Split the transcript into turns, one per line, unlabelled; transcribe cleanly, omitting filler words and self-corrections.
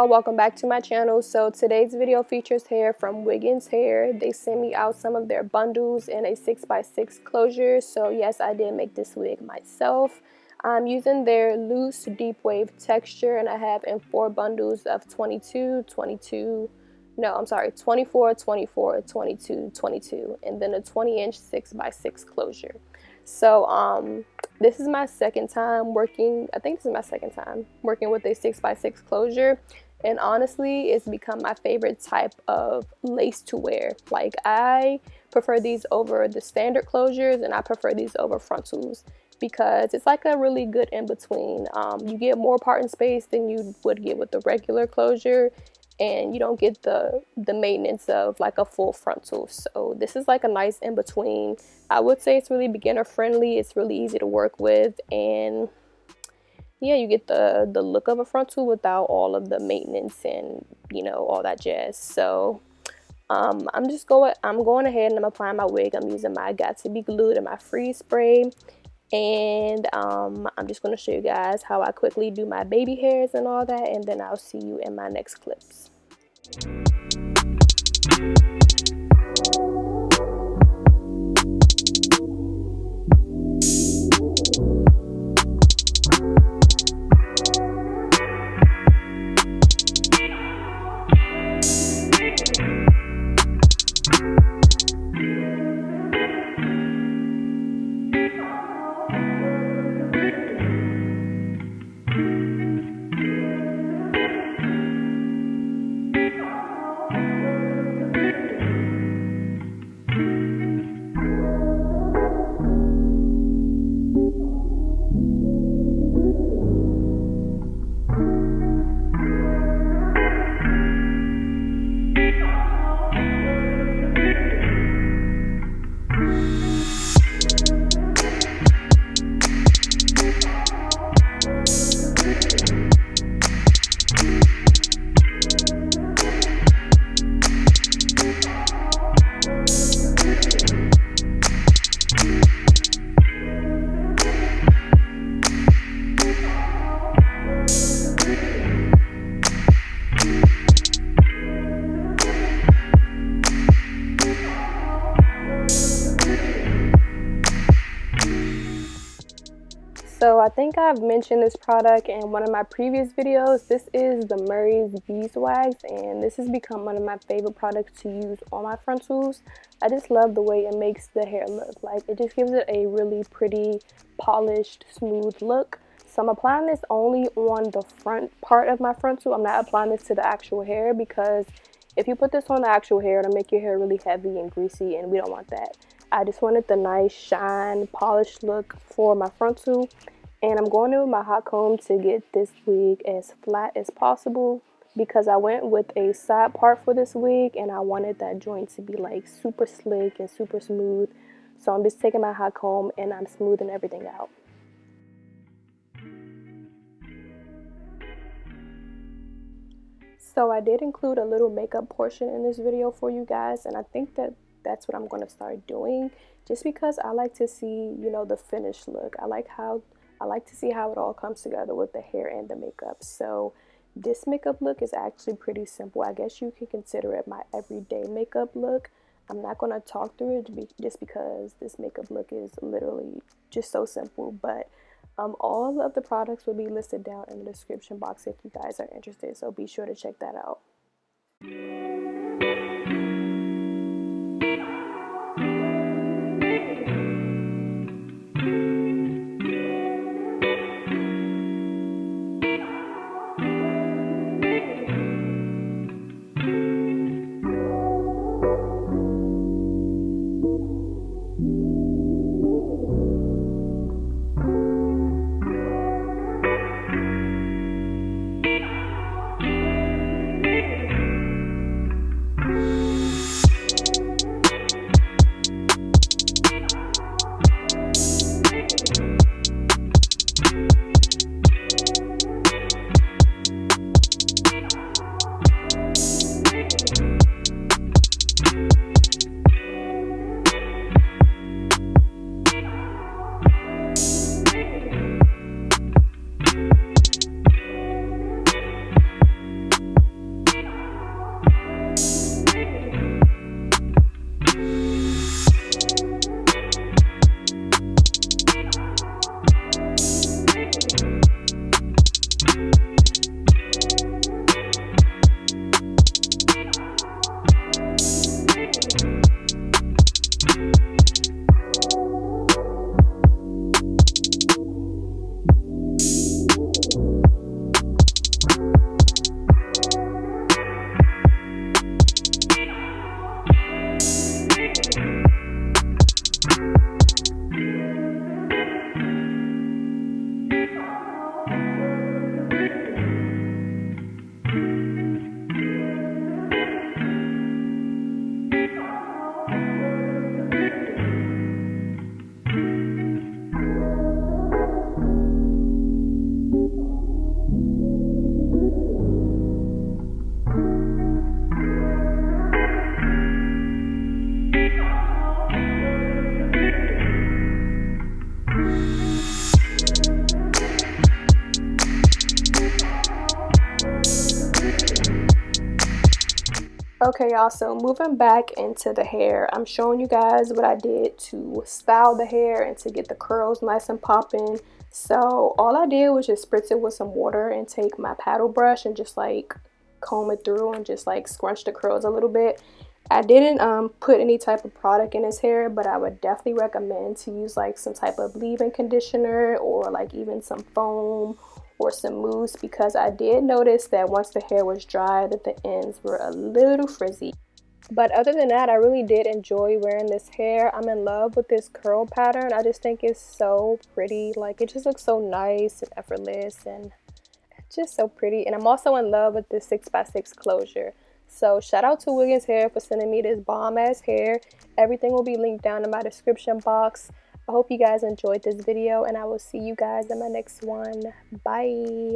y'all, welcome back to my channel. So today's video features hair from Wiggins Hair. They sent me out some of their bundles in a 6x6 closure. So yes, I did make this wig myself. I'm using their loose deep wave texture, and I have in 4 bundles of 24, 22, 22, and then a 20-inch 6x6 closure. So this is my second time working, I think this is my second time working with a 6x6 closure, and honestly it's become my favorite type of lace to wear. Like, I prefer these over the standard closures, and I prefer these over frontals because it's like a really good in between. You get more parting space than you would get with the regular closure, and you don't get the maintenance of like a full frontal. So this is like a nice in between. I would say it's really beginner friendly. It's really easy to work with, and yeah, you get the look of a frontal without all of the maintenance and, you know, all that jazz. So I'm going ahead and I'm applying my wig. I'm using my Got to Be Glued and my freeze spray, and I'm just going to show you guys how I quickly do my baby hairs and all that, and then I'll see you in my next clips. So I think I've mentioned this product in one of my previous videos. This is the Murray's Beeswax, and this has become one of my favorite products to use on my frontals. I just love the way it makes the hair look. Like, it just gives it a really pretty, polished, smooth look. So I'm applying this only on the front part of my frontal. I'm not applying this to the actual hair, because if you put this on the actual hair, it'll make your hair really heavy and greasy, and we don't want that. I just wanted the nice shine, polished look for my frontal. And I'm going in with my hot comb to get this wig as flat as possible, because I went with a side part for this wig and I wanted that joint to be like super slick and super smooth. So I'm just taking my hot comb and I'm smoothing everything out. So I did include a little makeup portion in this video for you guys, and I think that that's what I'm going to start doing, just because I like to see, you know, the finished look. I like to see how it all comes together with the hair and the makeup. So this makeup look is actually pretty simple. I guess you can consider it my everyday makeup look. I'm not going to talk through it just because this makeup look is literally just so simple. But all of the products will be listed down in the description box if you guys are interested. So be sure to check that out. Okay, y'all, so moving back into the hair, I'm showing you guys what I did to style the hair and to get the curls nice and popping. So all I did was just spritz it with some water and take my paddle brush and just like comb it through and just like scrunch the curls a little bit. I didn't put any type of product in his hair, but I would definitely recommend to use like some type of leave-in conditioner or like even some foam or some mousse, because I did notice that once the hair was dry that the ends were a little frizzy. But other than that, I really did enjoy wearing this hair. I'm in love with this curl pattern. I just think it's so pretty. Like, it just looks so nice and effortless and just so pretty. And I'm also in love with this 6x6 closure. So shout out to Wiggins Hair for sending me this bomb ass hair. Everything will be linked down in my description box. I hope you guys enjoyed this video, and I will see you guys in my next one. Bye.